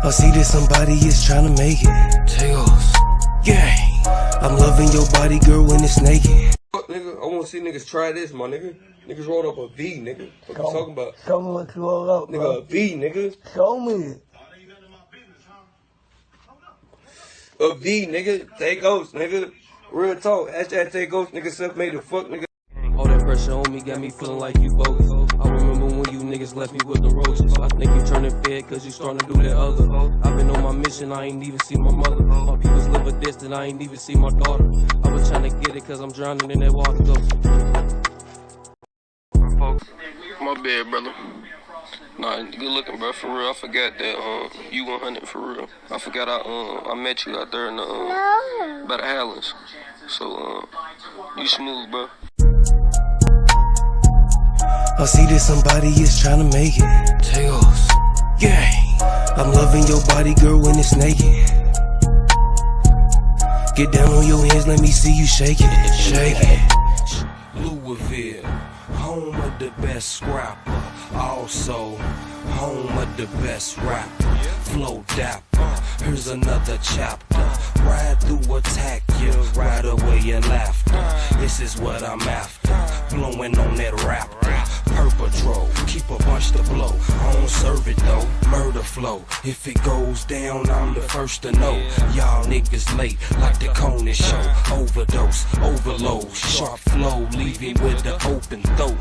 I see that somebody is trying to make it. Tails. Yeah. I'm loving your body, girl, when it's naked. Fuck, nigga, I wanna see niggas try this, my nigga. Niggas rolled up a V, nigga. What you talking about? Show me what you roll up, bro. Nigga, a V, nigga. Show me. A V, nigga. Take Ghost, nigga. Real talk. Hashtag Take Ghost, nigga. Self-made the fuck, nigga. All that pressure on me got me feeling like you bogus. I remember when you niggas left me with the roaches. I think you turning fed cause you starting to do that other. I've been on my mission, I ain't even see my mother. My people's live a distant, I ain't even see my daughter. I was trying to get it cause I'm drowning in that water though. My bad, brother. Nah, good looking, bro, for real. I forgot that you 100 for real. I forgot I met you out there in the by the Highlands. So you smooth, bro. I see that somebody is trying to make it. Tails. Yeah. I'm loving your body, girl, when it's naked. Get down on your hands, let me see you shake it. Shake it. Louisville, home of the best scrapper. Also, home of the best rapper. Flow dapper, here's another chapter. Ride through, attack you, ride away your laughter. This is what I'm after, blowing on that rapper. Purple Patrol, keep a bunch to blow. I don't serve it though, murder flow. If it goes down, I'm the first to know. Y'all niggas late, like the Conan show. Overdose, overload, sharp flow, leave him with the open throat.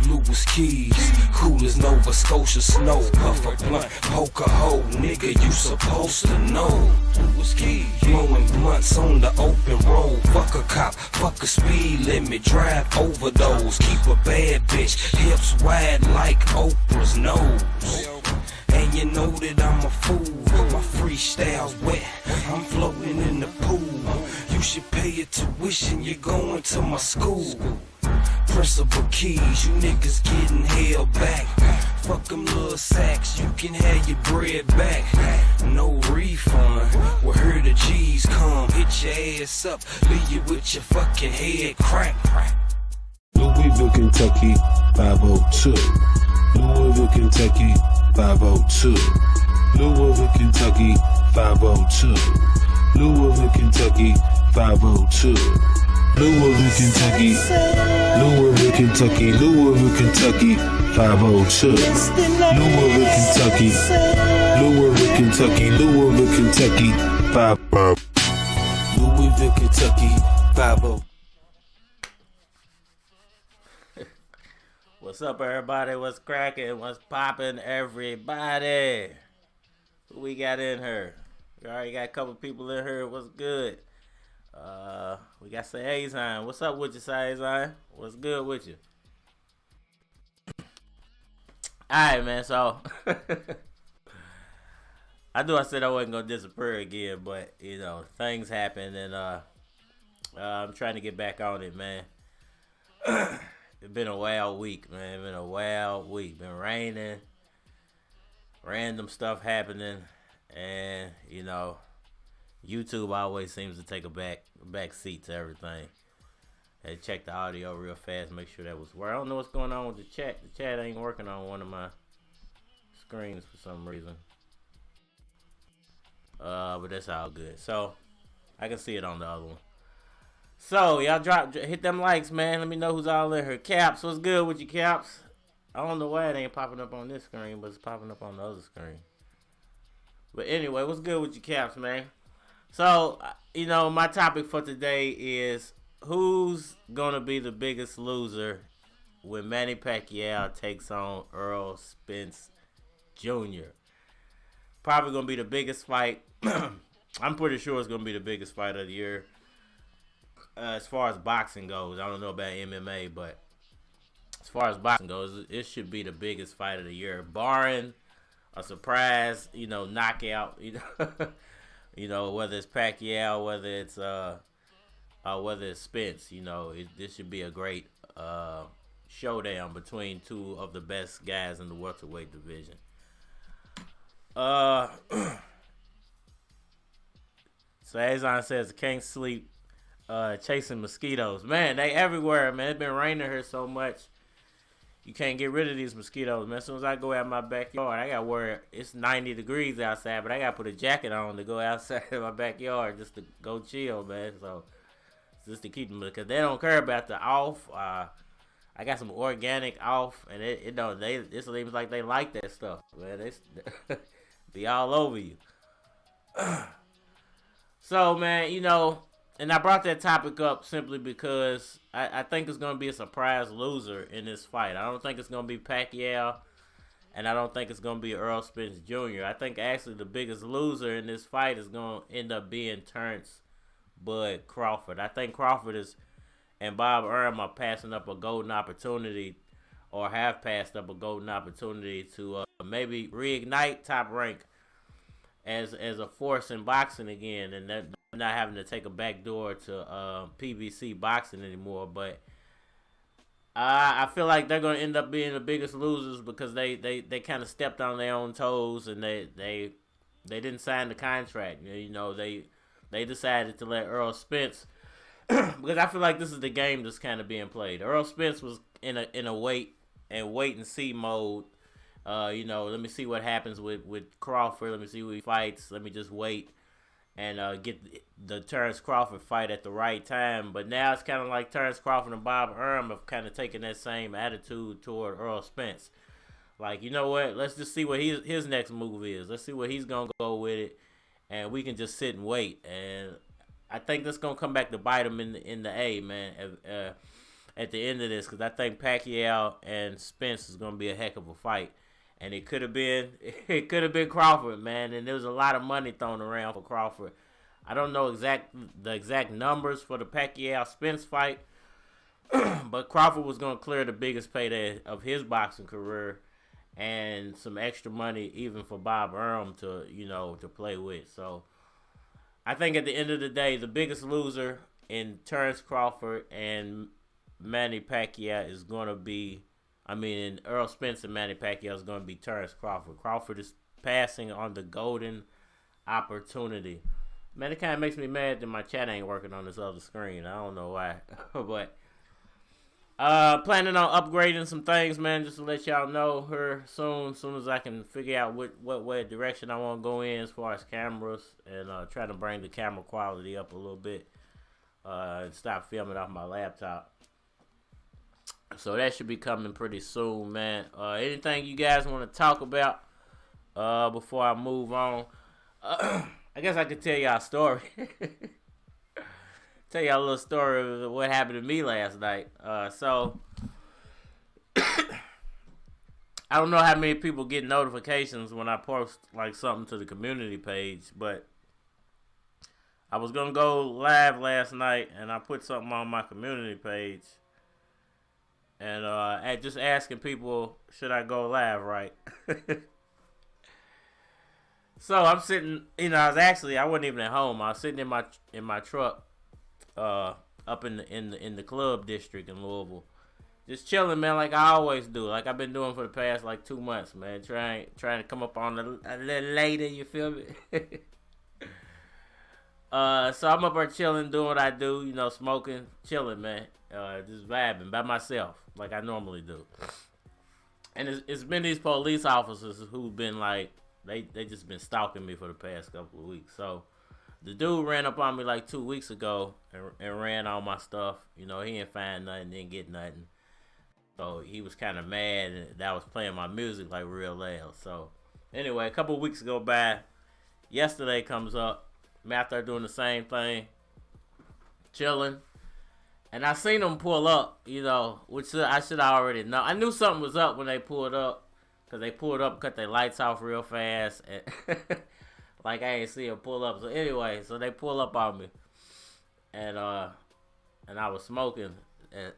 Lewis Keys, cool as Nova Scotia snow. Puff a blunt, poke a hole, nigga, you supposed to know. Lewis Keys, blowing blunts on the open road. Fuck a cop, fuck a speed limit, drive overdose. Keep a bad bitch, hips wide like Oprah's nose. And you know that I'm a fool, my freestyle's wet, I'm floating in the pool. You should pay your tuition, you're going to my school. Principal keys, you niggas getting held back. Fuck them little sacks, you can have your bread back. No refund, well here the G's come. Hit your ass up, leave you with your fucking head crack. Louisville, Kentucky, 502. Louisville, Kentucky, 502. Louisville, Kentucky, 502. Louisville, Kentucky, 502. Louisville, Kentucky, Louisville, Kentucky, Louisville, Kentucky, 502. Louisville, Kentucky, Louisville, Kentucky, Louisville, Kentucky, 502. Louisville, Kentucky, 502. What's up, everybody? What's cracking? What's popping, everybody? Who we got in here? We already got a couple people in here. What's good? We got Saezine. What's up with you, Saezine? What's good with you? Alright, man, so I said I wasn't gonna disappear again, but you know, things happen, and I'm trying to get back on it, man. It's been a wild week, man. Been a wild week. Been raining, random stuff happening, and you know, YouTube always seems to take a back seat to everything. Hey, check the audio real fast, make sure that was where. I don't know what's going on with the chat. The chat ain't working on one of my screens for some reason. But that's all good. So I can see it on the other one. So y'all hit them likes, man. Let me know who's all in here. Caps, what's good with you, Caps? I don't know why it ain't popping up on this screen, but it's popping up on the other screen. But anyway, what's good with you, Caps, man? So, you know, my topic for today is who's gonna be the biggest loser when Manny Pacquiao takes on Errol Spence Jr. Probably gonna be the biggest fight. I'm pretty sure it's gonna be the biggest fight of the year. As far as boxing goes, I don't know about MMA, but as far as boxing goes, it should be the biggest fight of the year, barring a surprise, you know, knockout. You know, you know, whether it's Pacquiao, whether it's Spence. You know, this should be a great showdown between two of the best guys in the welterweight division. So Azon says, can't sleep. Chasing mosquitoes, man, they everywhere, man. It's been raining here so much. you can't get rid of these mosquitoes, man. As soon as I go out my backyard, I got to wear, it's 90 degrees outside, but I got to put a jacket on to go outside in my backyard just to go chill, man. So, just to keep them, because they don't care about the off. I got some organic off, and it seems like they like that stuff, man. They be all over you. So, man, you know, and I brought that topic up simply because I think it's going to be a surprise loser in this fight. I don't think it's going to be Pacquiao, and I don't think it's going to be Errol Spence Jr. I think actually the biggest loser in this fight is going to end up being Terrence Bud Crawford. I think Crawford and Bob Arum are passing up a golden opportunity, or have passed up a golden opportunity to maybe reignite Top Rank as a force in boxing again, and they're not having to take a back door to PBC boxing anymore. But I feel like they're going to end up being the biggest losers because they kind of stepped on their own toes, and they didn't sign the contract. You know, they decided to let Errol Spence, because I feel like this is the game that's kind of being played. Errol Spence was in a wait and see mode. You know, let me see what happens with Crawford. Let me see who he fights. Let me just wait and get the Terrence Crawford fight at the right time. But now it's kind of like Terrence Crawford and Bob Arum have kind of taken that same attitude toward Errol Spence. Like, you know what? Let's just see what his next move is. Let's see where he's going to go with it. And we can just sit and wait. And I think that's going to come back to bite him in the A, man, at the end of this. Because I think Pacquiao and Spence is going to be a heck of a fight. And it could have been Crawford, man. And there was a lot of money thrown around for Crawford. I don't know the exact numbers for the Pacquiao-Spence fight. But Crawford was going to clear the biggest payday of his boxing career. And some extra money even for Bob Arum to play with. So I think at the end of the day, the biggest loser in Terrence Crawford and Manny Pacquiao is going to be, in Errol Spence and Manny Pacquiao is going to be Terrence Crawford. Crawford is passing on the golden opportunity. Man, it kind of makes me mad that my chat ain't working on this other screen. I don't know why. But planning on upgrading some things, man, just to let y'all know here soon as I can figure out what way direction I want to go in as far as cameras, and try to bring the camera quality up a little bit, and stop filming off my laptop. So that should be coming pretty soon, man. Anything you guys want to talk about before I move on? I guess I could tell y'all a story. Tell y'all a little story of what happened to me last night. So I don't know how many people get notifications when I post like something to the community page, but I was gonna go live last night and I put something on my community page, and just asking people, should I go live, right? So I'm sitting, I wasn't even at home. I was sitting in my truck, up in the club district in Louisville, just chilling, man, like I always do, like I've been doing for the past like 2 months, man, trying to come up on a little later, you feel me? So I'm up there chilling, doing what I do, smoking, chilling, man, just vibing by myself like I normally do. And it's been these police officers who've been like, they just been stalking me for the past couple of weeks. So the dude ran up on me like 2 weeks ago and ran all my stuff. He didn't find nothing, didn't get nothing. So he was kind of mad that I was playing my music like real loud. So anyway, a couple of weeks go by. Yesterday comes up. I'm out there doing the same thing, chilling. And I seen them pull up, which I should already know. I knew something was up when they pulled up. Because they pulled up, cut their lights off real fast. And like I ain't see them pull up. So anyway, so they pull up on me. And I was smoking. And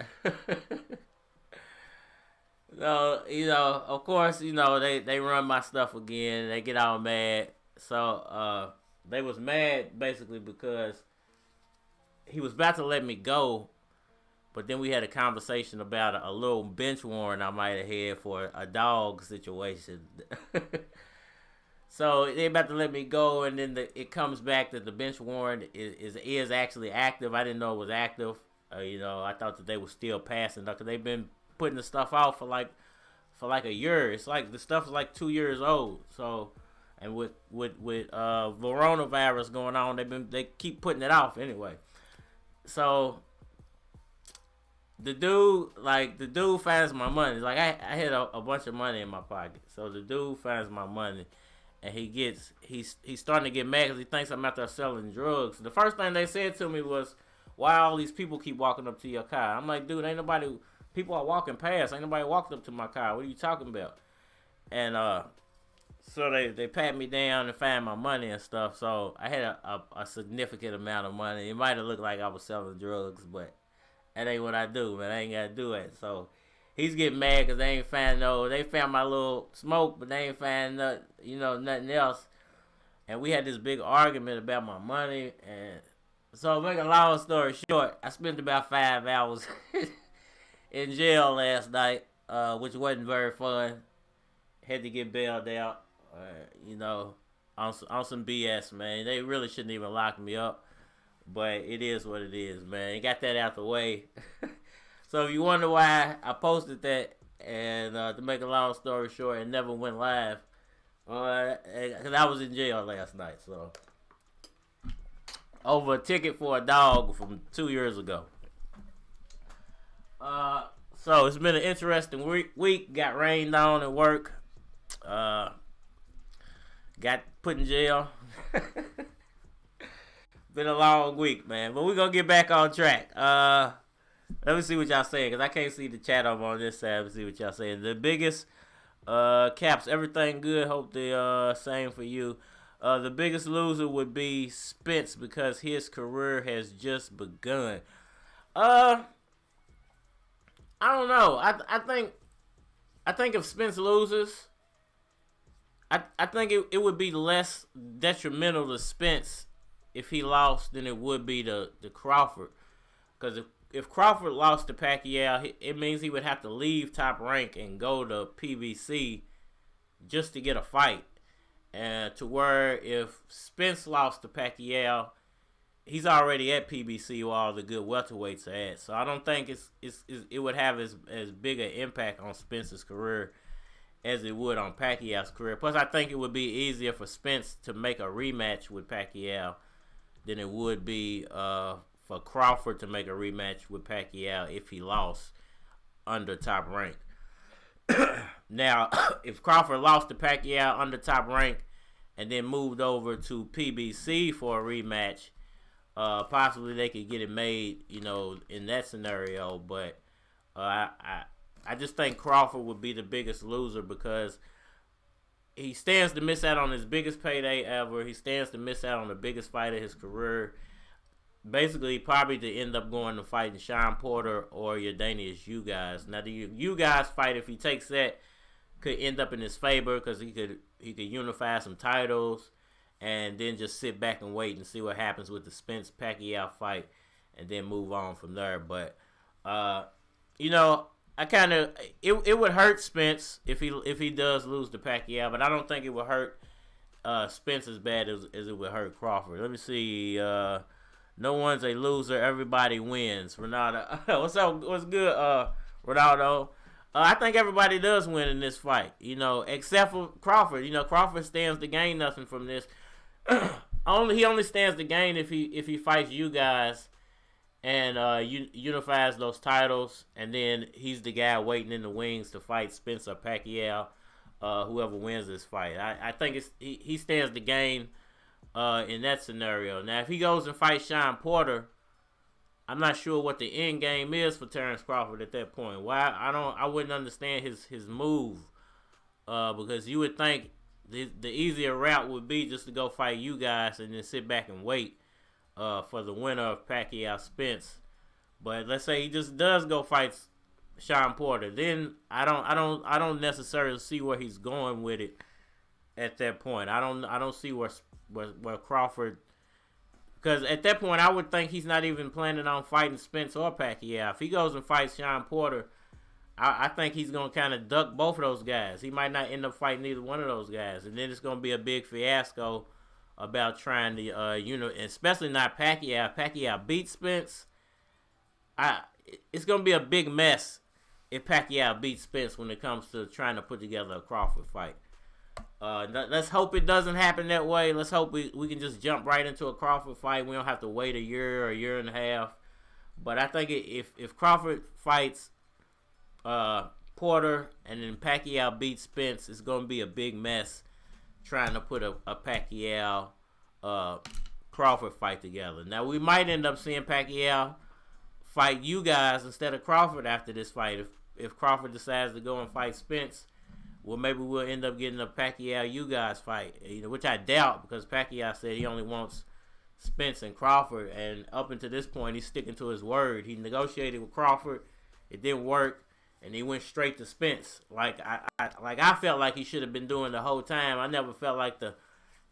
of course, they run my stuff again. They get all mad. So they was mad basically because he was about to let me go. But then we had a conversation about a little bench warrant I might have had for a dog situation. So they about to let me go, and then it comes back that the bench warrant is actually active. I didn't know it was active. I thought that they were still passing, because they've been putting the stuff out for like a year. It's like the stuff is like 2 years old. So, and with coronavirus going on, they keep putting it off anyway. So the dude finds my money. Like I had a bunch of money in my pocket. So the dude finds my money, and he's starting to get mad because he thinks I'm out there selling drugs. The first thing they said to me was, "Why all these people keep walking up to your car?" I'm like, "Dude, ain't nobody. People are walking past. Ain't nobody walked up to my car. What are you talking about?" And so they pat me down and find my money and stuff. So I had a significant amount of money. It might have looked like I was selling drugs, but that ain't what I do, man. I ain't gotta do it. So he's getting mad because they found my little smoke, but they ain't find nothing else. And we had this big argument about my money. And so make a long story short, I spent about 5 hours in jail last night, which wasn't very fun. Had to get bailed out, on some BS, man. They really shouldn't even lock me up. But it is what it is, man. You got that out the way. So if you wonder why I posted that, and to make a long story short, it never went live, because I was in jail last night. So over a ticket for a dog from 2 years ago. So it's been an interesting week. Got rained on at work. Got put in jail. Been a long week, man, but we're gonna get back on track. Let me see what y'all saying, because I can't see the chat over on this side. Let me see what y'all saying. The biggest Caps, everything good. Hope the same for you. The biggest loser would be Spence, because his career has just begun. I don't know. I think if Spence loses, I think it would be less detrimental to Spence if he lost than it would be to Crawford. Because if Crawford lost to Pacquiao, it means he would have to leave Top Rank and go to PBC just to get a fight. And to where if Spence lost to Pacquiao, he's already at PBC where all the good welterweights are at. So I don't think it would have as big an impact on Spence's career as it would on Pacquiao's career. Plus, I think it would be easier for Spence to make a rematch with Pacquiao than it would be for Crawford to make a rematch with Pacquiao if he lost under Top Rank. Now, if Crawford lost to Pacquiao under Top Rank and then moved over to PBC for a rematch, possibly they could get it made, in that scenario. But I just think Crawford would be the biggest loser, because he stands to miss out on his biggest payday ever. He stands to miss out on the biggest fight of his career. Basically, probably to end up going to fighting Sean Porter or Yadanius You Guys. Now, the You Guys fight, if he takes that, could end up in his favor, because he could unify some titles and then just sit back and wait and see what happens with the Spence Pacquiao fight and then move on from there. But I kind of it would hurt Spence if he does lose to Pacquiao, but I don't think it would hurt Spence as bad as it would hurt Crawford. Let me see. No one's a loser. Everybody wins. Ronaldo. What's up? What's good, Ronaldo? I think everybody does win in this fight, except for Crawford. Crawford stands to gain nothing from this. He only stands to gain if he fights You Guys and unifies those titles, and then he's the guy waiting in the wings to fight Spence or Pacquiao, whoever wins this fight. I think he stands to gain in that scenario. Now, if he goes and fights Sean Porter, I'm not sure what the end game is for Terrence Crawford at that point. Why I wouldn't understand his move, because you would think the easier route would be just to go fight You Guys and then sit back and wait for the winner of Pacquiao Spence. But let's say he just does go fight Sean Porter, then I don't necessarily see where he's going with it at that point. I don't see where Crawford, because at that point I would think he's not even planning on fighting Spence or Pacquiao. If he goes and fights Sean Porter, I think he's going to kind of duck both of those guys. He might not end up fighting either one of those guys, and then it's going to be a big fiasco about trying to, especially not Pacquiao. Pacquiao beat Spence. It's going to be a big mess if Pacquiao beats Spence when it comes to trying to put together a Crawford fight. Let's hope it doesn't happen that way. Let's hope we can just jump right into a Crawford fight. We don't have to wait a year or a year and a half. But I think if Crawford fights Porter and then Pacquiao beats Spence, it's going to be a big mess trying to put a Pacquiao Crawford fight together. Now, we might end up seeing Pacquiao fight you guys instead of Crawford after this fight. If Crawford decides to go and fight Spence, well, maybe we'll end up getting a Pacquiao you guys fight, which I doubt, because Pacquiao said he only wants Spence and Crawford, and up until this point, he's sticking to his word. He negotiated with Crawford, it didn't work, and he went straight to Spence. Like I felt like he should have been doing the whole time. I never felt like the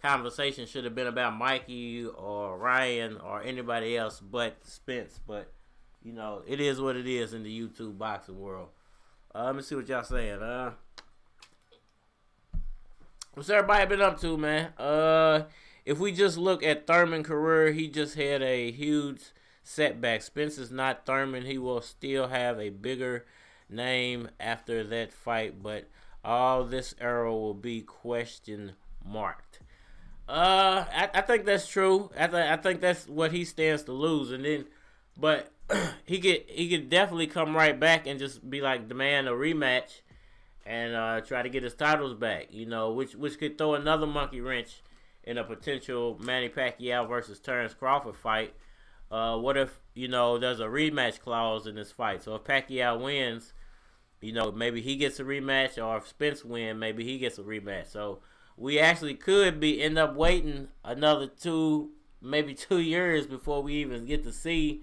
conversation should have been about Mikey or Ryan or anybody else but Spence. But it is what it is in the YouTube boxing world. Let me see what y'all saying. What's everybody been up to, man? If we just look at Thurman's career, he just had a huge setback. Spence is not Thurman. He will still have a bigger name after that fight, but all this era will be question marked. I think that's true. I think that's what he stands to lose, but he could definitely come right back and just be like, demand a rematch and try to get his titles back. Which could throw another monkey wrench in a potential Manny Pacquiao versus Terrence Crawford fight. What if there's a rematch clause in this fight? So if Pacquiao wins, maybe he gets a rematch, or if Spence wins, maybe he gets a rematch. So we actually could end up waiting another 2 years before we even get to see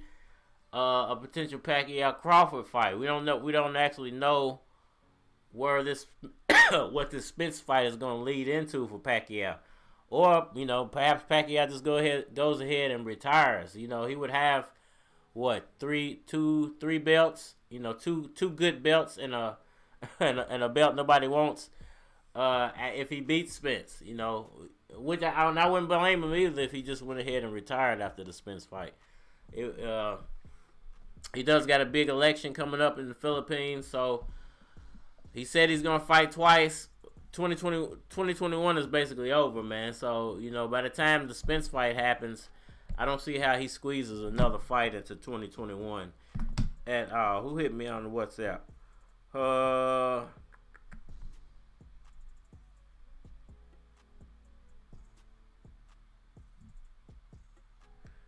a potential Pacquiao Crawford fight. We don't know. We don't actually know where this what this Spence fight is going to lead into for Pacquiao. Or, perhaps Pacquiao just goes ahead and retires. He would have three belts, two good belts and a and a belt nobody wants. If he beats Spence, which I wouldn't blame him either if he just went ahead and retired after the Spence fight. He does got a big election coming up in the Philippines, so he said he's gonna fight twice. 2021 is basically over, man. So, by the time the Spence fight happens, I don't see how he squeezes another fight into 2021 at all. Who hit me on the WhatsApp?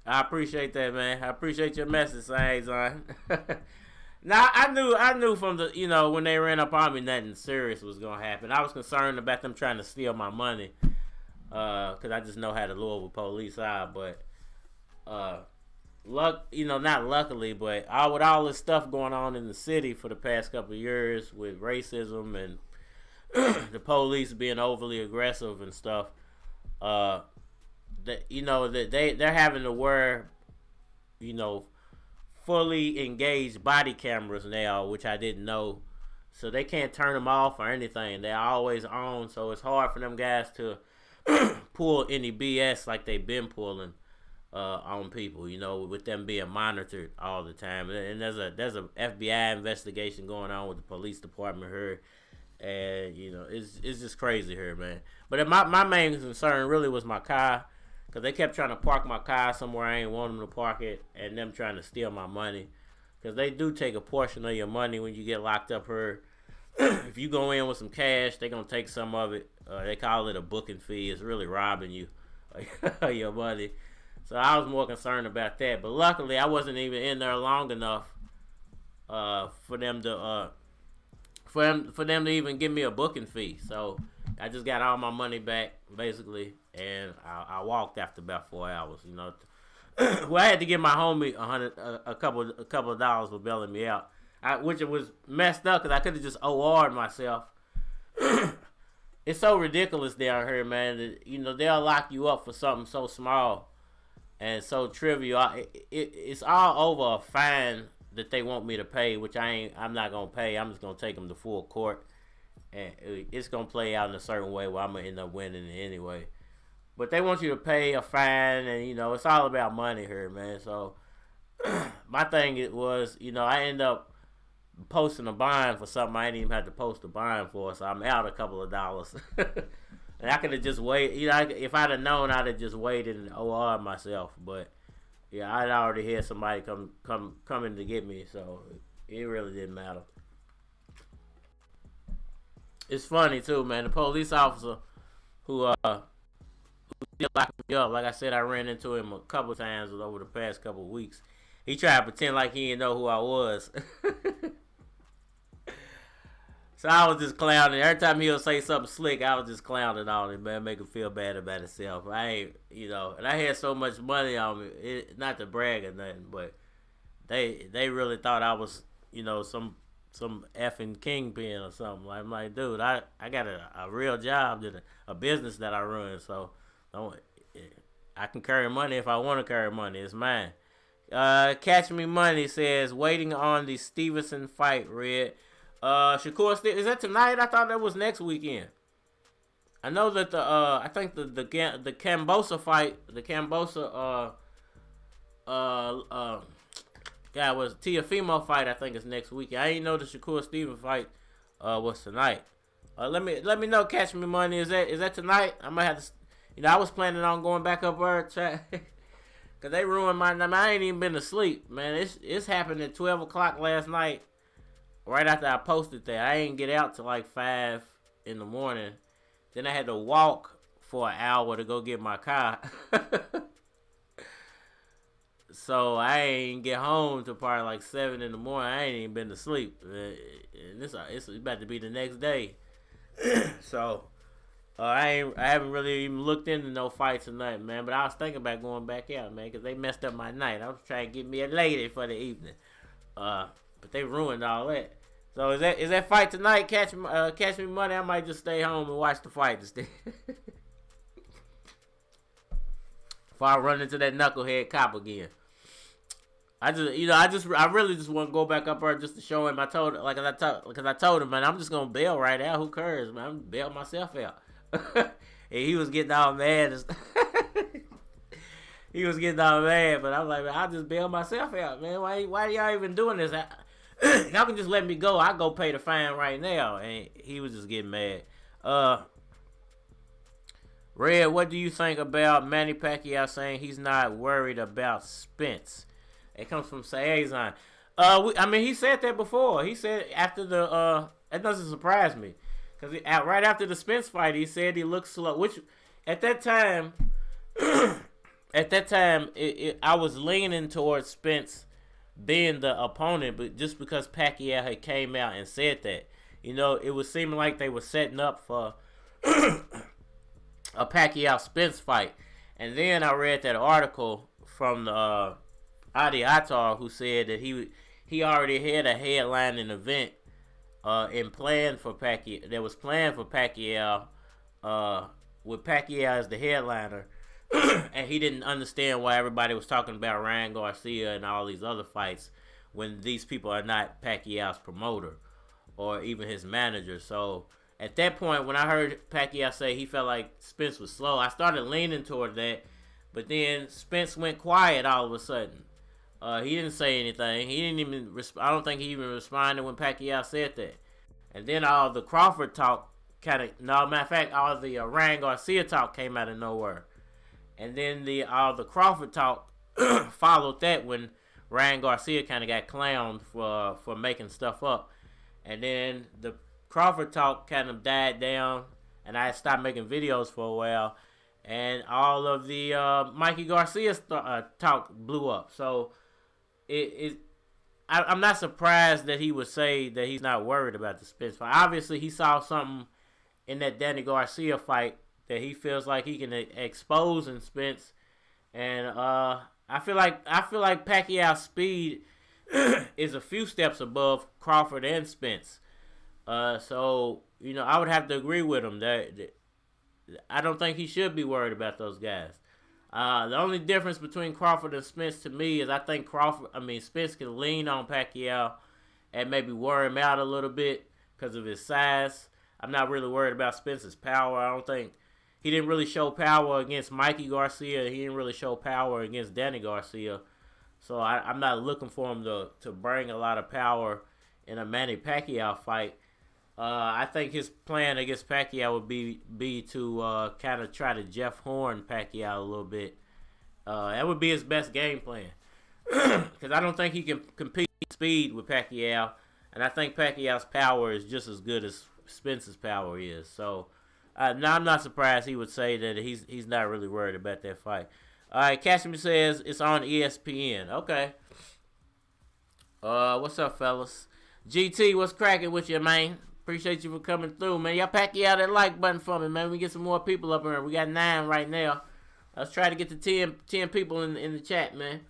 I appreciate that, man. I appreciate your message, Zon. Now, I knew from the, when they ran up on me, nothing serious was going to happen. I was concerned about them trying to steal my money, because I just know how the Louisville police are, but, not luckily, but with all this stuff going on in the city for the past couple of years with racism and the police being overly aggressive and stuff, that they're having to wear, fully engaged body cameras now, which I didn't know. So they can't turn them off or anything. They're always on. So it's hard for them guys to pull any BS like they've been pulling on people, with them being monitored all the time. And there's a FBI investigation going on with the police department here. And, it's just crazy here, man. But my main concern really was my car. Because they kept trying to park my car somewhere I ain't want them to park it, and them trying to steal my money. Because they do take a portion of your money when you get locked up here. If you go in with some cash, they're going to take some of it. They call it a booking fee. It's really robbing you of your money. So I was more concerned about that. But luckily, I wasn't even in there long enough for them to even give me a booking fee. So I just got all my money back, basically, and I walked after about 4 hours. Well, I had to give my homie a couple of dollars for bailing me out, which it was messed up because I could have just OR'd myself. It's so ridiculous down here, man. That, they'll lock you up for something so small and so trivial. It's all over a fine that they want me to pay, which I'm not gonna pay. I'm just gonna take them to full court. And it's going to play out in a certain way where I'm going to end up winning it anyway. But they want you to pay a fine, and, it's all about money here, man. So, my thing was, I end up posting a bond for something I didn't even have to post a bond for, so I'm out a couple of dollars. And I could have just waited. You know, if I'd have known, I'd have just waited and OR myself. But yeah, I'd already had somebody coming to get me, so it really didn't matter. It's funny too, man. The police officer who did lock me up, like I said, I ran into him a couple of times over the past couple of weeks. He tried to pretend like he didn't know who I was. So I was just clowning. Every time he would say something slick, I was just clowning on him, man, make him feel bad about himself. I ain't, and I had so much money on me, not to brag or nothing, but they really thought I was, some effing kingpin or something. I'm like, dude, I got a real job, a business that I run, so I can carry money if I want to carry money. It's mine. Catch Me Money says, waiting on the Stevenson fight, Red. Shakur, is that tonight? I thought that was next weekend. I know that I think the Kambosa fight, the Kambosa, was Teofimo fight. I think is next weekend. I didn't know the Shakur Stevenson fight was tonight. Let me know. Catch Me Money. Is that tonight? I might have to. I was planning on going back up there, cause they ruined my. I ain't even been asleep, man. It's happened at 12 o'clock last night. Right after I posted that, I didn't get out till like 5 in the morning. Then I had to walk for an hour to go get my car. So I ain't get home till probably like 7 in the morning. I ain't even been to sleep. And it's about to be the next day. So I haven't really even looked into no fights or nothing, man. But I was thinking about going back out, man, because they messed up my night. I was trying to get me a lady for the evening. But they ruined all that. So is that fight tonight? Catch Me Money. I might just stay home and watch the fight instead. Before I run into that knucklehead cop again. I really just want to go back up there just to show him. I told him, man, I'm just gonna bail right out. Who cares, man? I'm bail myself out. And he was getting all mad. He was getting all mad, but I'm like, man, I'll just bail myself out, man. Why y'all even doing this? Y'all can just let me go. I'll go pay the fine right now. And he was just getting mad. Red, what do you think about Manny Pacquiao saying he's not worried about Spence? It comes from Sayazan. He said that before. He said after that doesn't surprise me. Because right after the Spence fight, he said he looked slow. Which, at that time, I was leaning towards Spence being the opponent, but just because Pacquiao had came out and said that, it was seeming like they were setting up for a Pacquiao Spence fight. And then I read that article from the Adi Attar, who said that he already had a headlining event and planned for Pacquiao. That was planned for Pacquiao, with Pacquiao as the headliner. And he didn't understand why everybody was talking about Ryan Garcia and all these other fights when these people are not Pacquiao's promoter or even his manager. So at that point, when I heard Pacquiao say he felt like Spence was slow, I started leaning toward that. But then Spence went quiet all of a sudden. He didn't say anything. He didn't even. I don't think he even responded when Pacquiao said that. And then all the Crawford talk matter of fact, all the Ryan Garcia talk came out of nowhere. And then all the Crawford talk followed that when Ryan Garcia kind of got clowned for making stuff up. And then the Crawford talk kind of died down, and I stopped making videos for a while. And all of the Mikey Garcia talk blew up. So I'm not surprised that he would say that he's not worried about the Spence fight. Obviously, he saw something in that Danny Garcia fight that he feels like he can expose in Spence, and I feel like Pacquiao's speed is a few steps above Crawford and Spence. So I would have to agree with him that I don't think he should be worried about those guys. The only difference between Crawford and Spence to me is I think Spence can lean on Pacquiao and maybe wear him out a little bit because of his size. I'm not really worried about Spence's power. I don't think he didn't really show power against Mikey Garcia. He didn't really show power against Danny Garcia. So I'm not looking for him to bring a lot of power in a Manny Pacquiao fight. I think his plan against Pacquiao would be to kind of try to Jeff Horn Pacquiao a little bit. That would be his best game plan. Because I don't think he can compete speed with Pacquiao. And I think Pacquiao's power is just as good as Spence's power is. So, now I'm not surprised he would say that he's not really worried about that fight. All right, Cashmere says it's on ESPN. Okay. What's up, fellas? GT, what's cracking with you, man? Appreciate you for coming through, man. Y'all pack you out that like button for me, man. We get some more people up here. We got 9 right now. Let's try to get to 10 people in the chat, man.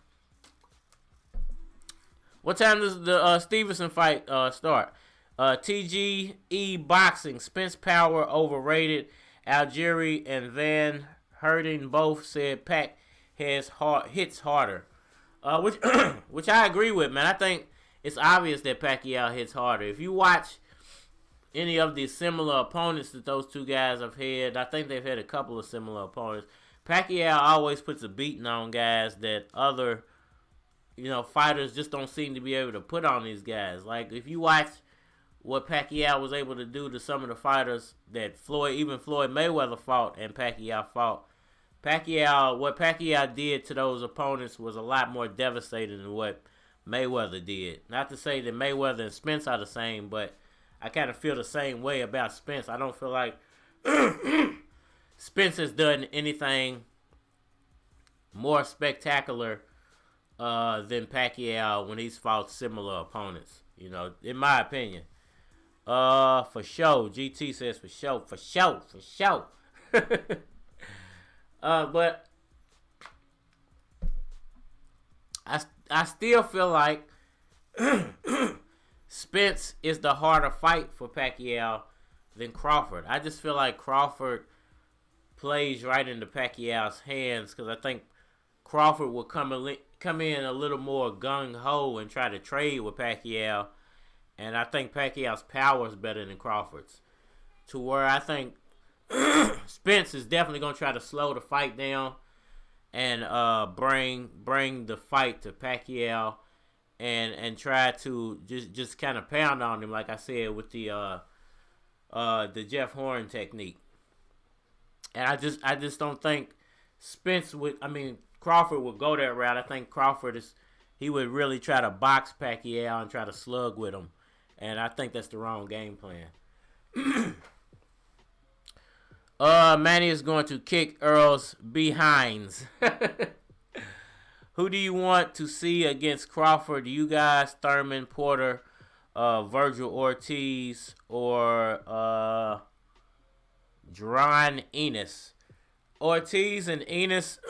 What time does the Stevenson fight start? TGE Boxing. Spence Power overrated. Algieri and Van Herten both said Pac hits harder. Which I agree with, man. I think it's obvious that Pacquiao hits harder. If you watch any of the similar opponents that those two guys have had, I think they've had a couple of similar opponents. Pacquiao always puts a beating on guys that other, fighters just don't seem to be able to put on these guys. Like, if you watch what Pacquiao was able to do to some of the fighters that Floyd Mayweather fought and Pacquiao fought, what Pacquiao did to those opponents was a lot more devastating than what Mayweather did. Not to say that Mayweather and Spence are the same, but I kind of feel the same way about Spence. I don't feel like Spence has done anything more spectacular than Pacquiao when he's fought similar opponents. In my opinion. For sure. GT says for sure. But I still feel like Spence is the harder fight for Pacquiao than Crawford. I just feel like Crawford plays right into Pacquiao's hands because I think Crawford will come in a little more gung-ho and try to trade with Pacquiao. And I think Pacquiao's power is better than Crawford's. To where I think Spence is definitely going to try to slow the fight down and bring the fight to Pacquiao and try to just kind of pound on him, like I said, with the Jeff Horn technique. And I just don't think Crawford would go that route. I think he would really try to box Pacquiao and try to slug with him. And I think that's the wrong game plan. Manny is going to kick Errol's behinds. Who do you want to see against Crawford? Do you guys, Thurman, Porter, Virgil Ortiz, or Dron Enos? Ortiz and Enos,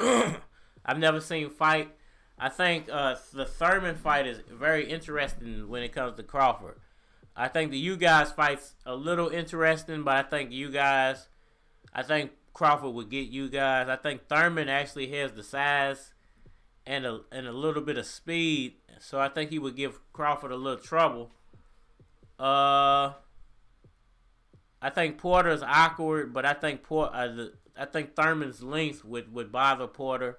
I've never seen fight. I think the Thurman fight is very interesting when it comes to Crawford. I think the you guys fight's a little interesting, but I think Crawford would get you guys. I think Thurman actually has the size and a little bit of speed, so I think he would give Crawford a little trouble. I think Porter's awkward, but I think Thurman's length would bother Porter.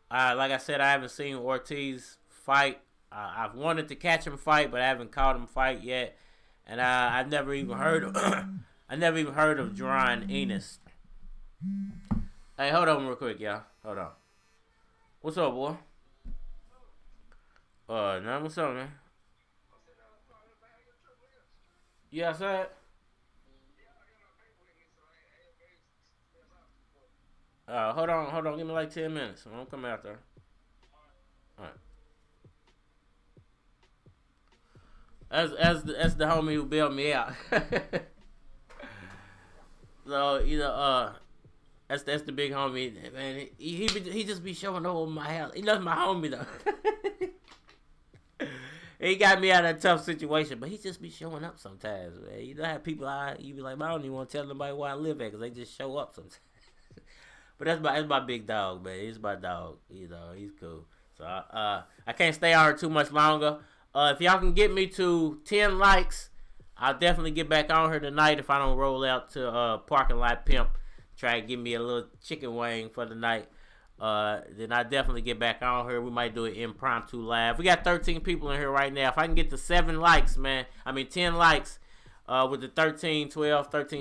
Like I said, I haven't seen Ortiz fight. I've wanted to catch him fight, but I haven't caught him fight yet. And I've never even heard of Dron Enos. Hey, hold on real quick, y'all. Hold on. What's up, boy? What's up, man? You outside? Hold on. Give me like 10 minutes. I'm gonna come out there. All right. As the homie who bailed me out. So that's the big homie, man. He just be showing over my house. He loves my homie though. He got me out of a tough situation, but he just be showing up sometimes, man. You know how people are. You be like, I don't even want to tell nobody where I live at because they just show up sometimes. But that's my big dog, man. He's my dog. He's cool. So I can't stay on her too much longer. If y'all can get me to 10 likes, I'll definitely get back on her tonight if I don't roll out to Parking Lot Pimp. Try to give me a little chicken wing for the night. then I definitely get back on here. We might do an impromptu live. We got 13 people in here right now. If I can get to 7 likes, man, 10 likes with the 13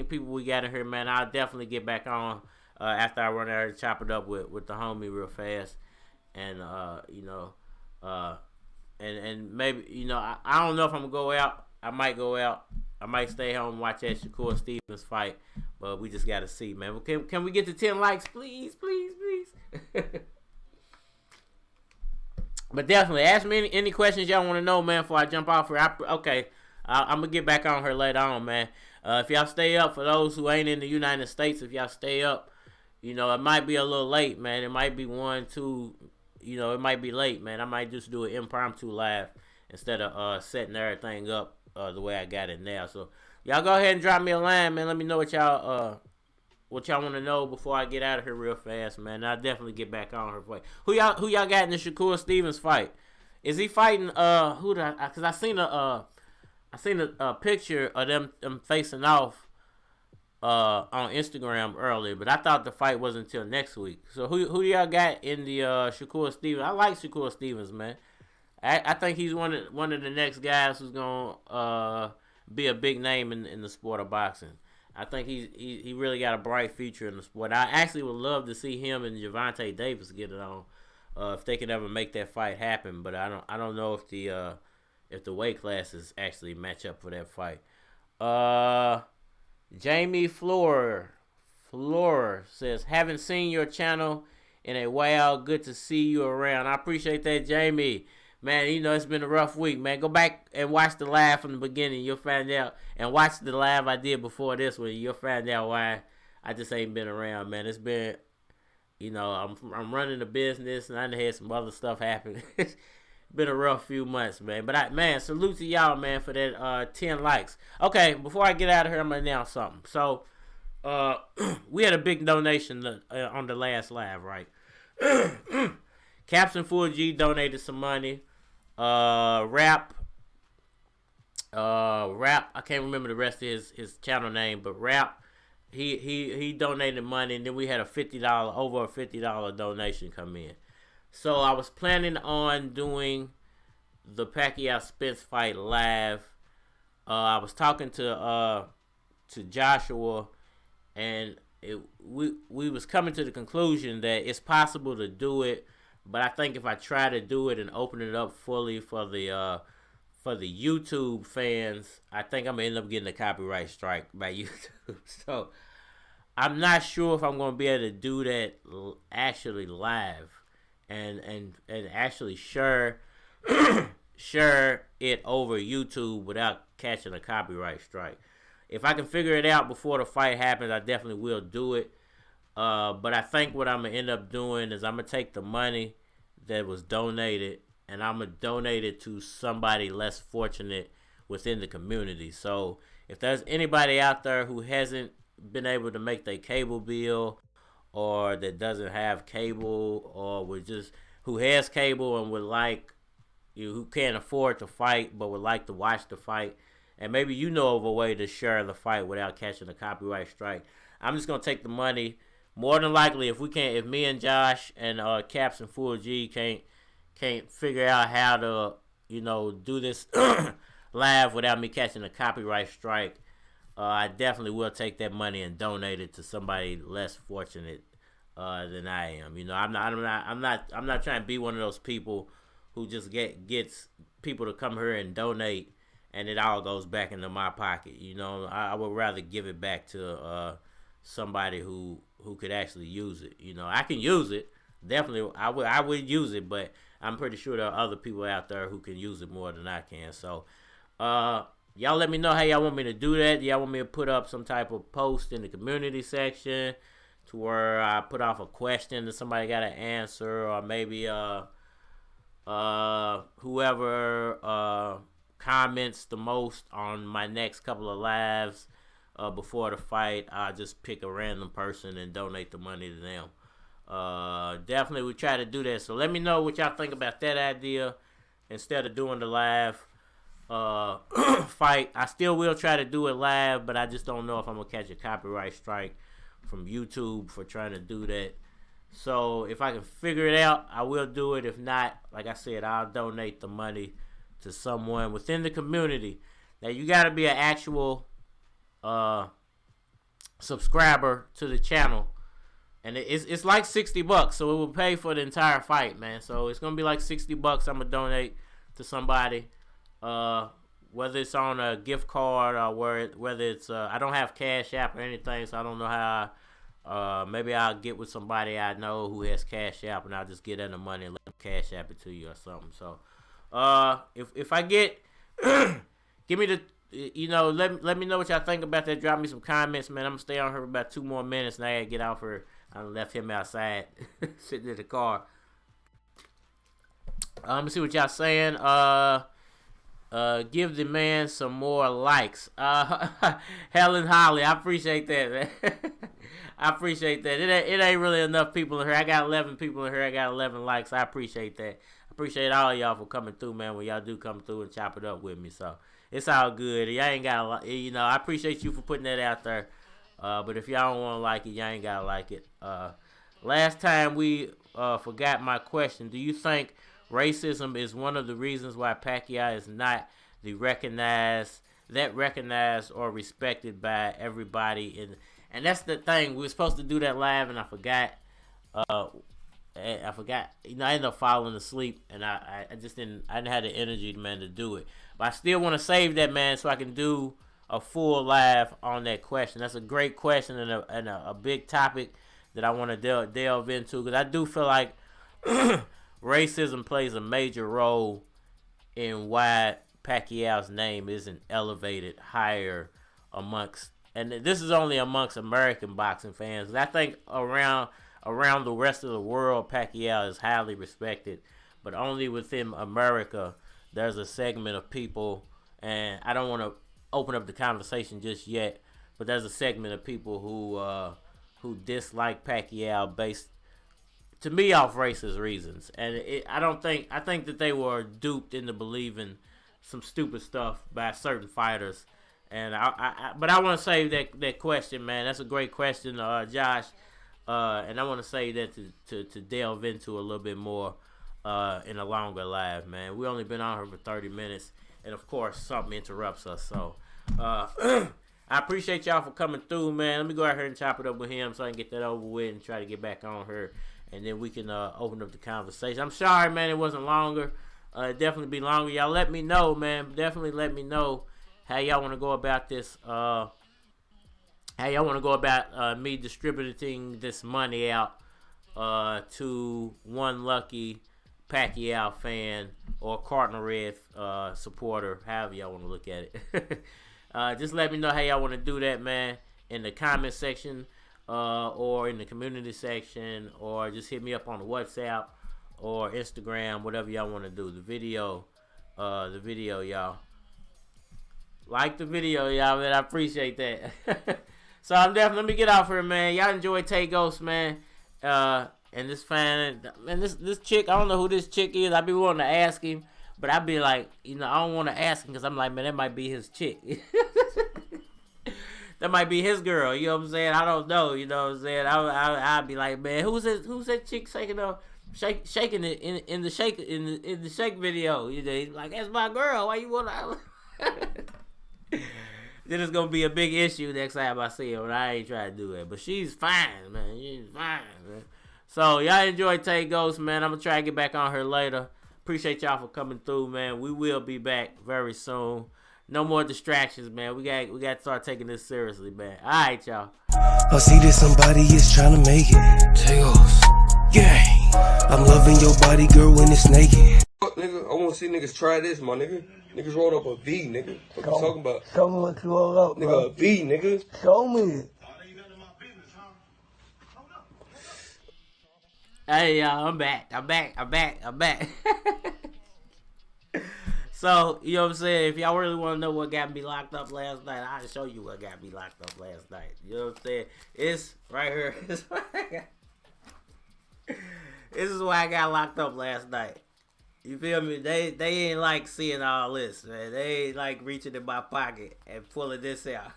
people we got in here, man, I'll definitely get back on after I run out and chop it up with the homie real fast. And, and maybe, I don't know if I'm going to go out. I might go out. I might stay home and watch that Shakur Stevens fight. But we just got to see, man. Can we get to 10 likes? Please, please, please. But definitely, ask me any questions y'all want to know, man, before I jump off here. I'm going to get back on her later on, man. If y'all stay up, for those who ain't in the United States, if y'all stay up, it might be a little late, man. It might be 1, 2, it might be late, man. I might just do an impromptu live instead of setting everything up the way I got it now. So y'all go ahead and drop me a line, man. Let me know what y'all want to know before I get out of here real fast, man. I'll definitely get back on her fight. Who y'all got in the Shakur Stevens fight? Is he fighting because I seen a picture of them facing off on Instagram earlier, but I thought the fight wasn't until next week. So who y'all got in the Shakur Stevens? I like Shakur Stevens, man. I think he's one of the next guys who's gonna be a big name in the sport of boxing. I think he really got a bright future in the sport. I actually would love to see him and Gervonta Davis get it on if they could ever make that fight happen. But I don't know if the weight classes actually match up for that fight. Jamie Floor says, haven't seen your channel in a while. Good to see you around. I appreciate that, Jamie. Man, it's been a rough week, man. Go back and watch the live from the beginning. You'll find out. And watch the live I did before this one. You'll find out why I just ain't been around, man. It's been, I'm running a business, and I done had some other stuff happen. It's been a rough few months, man. But, salute to y'all, man, for that 10 likes. Okay, before I get out of here, I'm going to announce something. So, we had a big donation on the last live, right? Captain Full G donated some money. Rap, I can't remember the rest of his channel name, but Rap, he donated money, and then we had over a $50 donation come in. So I was planning on doing the Pacquiao Spence fight live. I was talking to Joshua, and we was coming to the conclusion that it's possible to do it. But I think if I try to do it and open it up fully for the YouTube fans, I think I'm gonna end up getting a copyright strike by YouTube. So I'm not sure if I'm gonna be able to do that actually live and actually share it over YouTube without catching a copyright strike. If I can figure it out before the fight happens, I definitely will do it. But I think what I'm going to end up doing is I'm going to take the money that was donated and I'm going to donate it to somebody less fortunate within the community. So if there's anybody out there who hasn't been able to make their cable bill, or that doesn't have cable, or who has cable and would like, who can't afford to fight but would like to watch the fight, and maybe of a way to share the fight without catching a copyright strike, I'm just going to take the money. More than likely, if me and Josh and Caps and Full G can't figure out how to, do this live without me catching a copyright strike, I definitely will take that money and donate it to somebody less fortunate than I am. I'm not trying to be one of those people who just gets people to come here and donate and it all goes back into my pocket. I would rather give it back to somebody who could actually use it. I can use it. Definitely, I would use it, but I'm pretty sure there are other people out there who can use it more than I can. So, y'all let me know how y'all want me to do that. Y'all want me to put up some type of post in the community section to where I put off a question that somebody got to answer, or maybe whoever comments the most on my next couple of lives before the fight, I'll just pick a random person and donate the money to them. Definitely we try to do that. So let me know what y'all think about that idea instead of doing the live fight. I still will try to do it live, but I just don't know if I'm gonna catch a copyright strike from YouTube for trying to do that. So if I can figure it out, I will do it. If not, like I said, I'll donate the money to someone within the community. Now you got to be an actual subscriber to the channel, and it's like $60, so it will pay for the entire fight, man. So it's gonna be like $60. I'm gonna donate to somebody, whether it's on a gift card or whether it's I don't have Cash App or anything, so I don't know how. Maybe I'll get with somebody I know who has Cash App, and I'll just get in the money and let them Cash App it to you or something. So, if I get, give me the, let me know what y'all think about that. Drop me some comments, man. I'm gonna stay on here for about 2 more minutes, and I gotta get out for. I left him outside, sitting in the car. Let me see what y'all saying. Give the man some more likes. Helen Holly, I appreciate that, man. I appreciate that. It ain't really enough people in here. I got 11 people in here. I got 11 likes. I appreciate that. I appreciate all of y'all for coming through, man. When y'all do come through and chop it up with me, so it's all good. Y'all ain't got a lot, I appreciate you for putting that out there. But if y'all don't want to like it, y'all ain't gotta like it. Last time we forgot my question. Do you think racism is one of the reasons why Pacquiao is not recognized or respected by everybody? And that's the thing. We were supposed to do that live, and I forgot. I ended up falling asleep, and I just didn't have the energy, man, to do it. But I still want to save that, man, so I can do a full live on that question. That's a great question and a big topic that I want to delve into, because I do feel like racism plays a major role in why Pacquiao's name isn't elevated higher amongst, and this is only amongst American boxing fans. I think around the rest of the world, Pacquiao is highly respected, but only within America, there's a segment of people, and I don't want to open up the conversation just yet, but there's a segment of people who dislike Pacquiao based, to me, off racist reasons. And I think that they were duped into believing some stupid stuff by certain fighters. And but I want to save that question, man. That's a great question, Josh. And I want to say that to delve into a little bit more in a longer live, man. We only been on here for 30 minutes, and of course something interrupts us. So I appreciate y'all for coming through, man. Let me go out here and chop it up with him so I can get that over with and try to get back on here, and then we can open up the conversation. I'm sorry, man, it wasn't longer. It definitely be longer. Y'all let me know, man. Definitely let me know how y'all want to go about this. How y'all want to go about me distributing this money out to one lucky Pacquiao fan or Cardinal Red supporter, however y'all want to look at it. Just let me know how y'all want to do that, man, in the comment section or in the community section, or just hit me up on the WhatsApp or Instagram, whatever y'all want to do. The video, y'all. Like the video, y'all, man. I appreciate that. So I'm definitely, let me get off here, man. Y'all enjoy Tay Ghost, man. And this fan, man, this chick, I don't know who this chick is. I be wanting to ask him, but I be like, I don't want to ask him because I'm like, man, that might be his chick. That might be his girl. You know what I'm saying? I don't know. You know what I'm saying? I'd be like, man, who's that chick shaking it in the shake video? He's like, that's my girl. Why you wanna? Then it's gonna be a big issue next time I see her, but I ain't trying to do it. But she's fine, man. She's fine, man. So y'all enjoy Tay Ghost, man. I'm gonna try to get back on her later. Appreciate y'all for coming through, man. We will be back very soon. No more distractions, man. We got to start taking this seriously, man. All right, y'all. I see that somebody is trying to make it. Tay Ghost, yeah. I'm loving your body, girl, when it's naked. Fuck, nigga, I want to see niggas try this, my nigga. Niggas rolled up a V, nigga. What you talking about? Show me what you roll up, bro. Nigga, a V, nigga. Show me. Hey, y'all, I'm back. So, you know what I'm saying? If y'all really want to know what got me locked up last night, I'll show you what got me locked up last night. You know what I'm saying? It's right here. This is why I got locked up last night. You feel me? They ain't like seeing all this, man. They ain't like reaching in my pocket and pulling this out.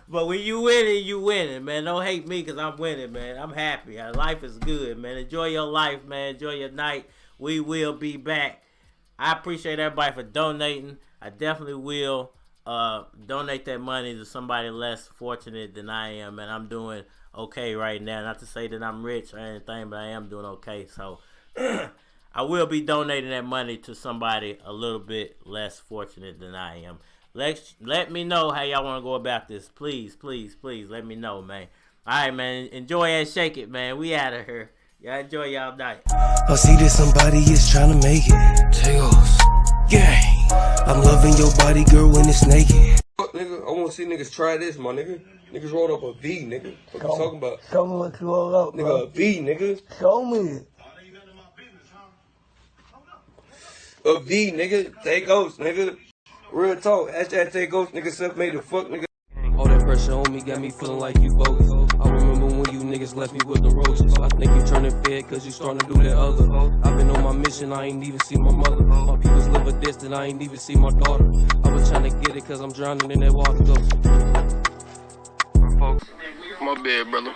But when you winning, you winning, man. Don't hate me because I'm winning, man. I'm happy. Life is good, man. Enjoy your life, man. Enjoy your night. We will be back. I appreciate everybody for donating. I definitely will donate that money to somebody less fortunate than I am, and I'm doing okay right now. Not to say that I'm rich or anything, but I am doing okay. So I will be donating that money to somebody a little bit less fortunate than I am. Let me know how y'all want to go about this. Please, please, please let me know, man. All right, man. Enjoy and shake it, man. We out of here. Y'all enjoy y'all night. I see that somebody is trying to make it. Tails, gang. I'm loving your body, girl, when it's naked. Fuck, nigga, I want to see niggas try this, my nigga. Niggas rolled up a V, nigga. What you talking about? Show me what you roll up, bro. Nigga, a V, nigga. Show me. A V, nigga. They ghost, nigga. Real talk. Hashtag take ghost, nigga. Self-made the fuck, nigga. All that pressure on me got me feeling like you bogus. I remember when you niggas left me with the roses. I think you turning fed cause you starting to do that other. I've been on my mission, I ain't even see my mother. My people's live a distant, I ain't even see my daughter. I was trying to get it cause I'm drowning in that water though. My bad, brother.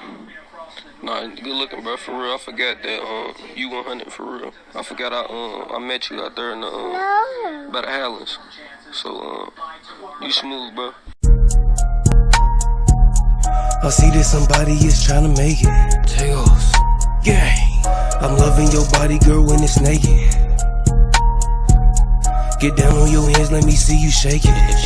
Nah, good looking, bro. For real, I forgot that you 100 for real. I forgot I met you out there in the by the Highlands. So you smooth, bro. I see that somebody is trying to make it. Tails, gang. I'm loving your body, girl, when it's naked. Get down on your hands, let me see you shake it.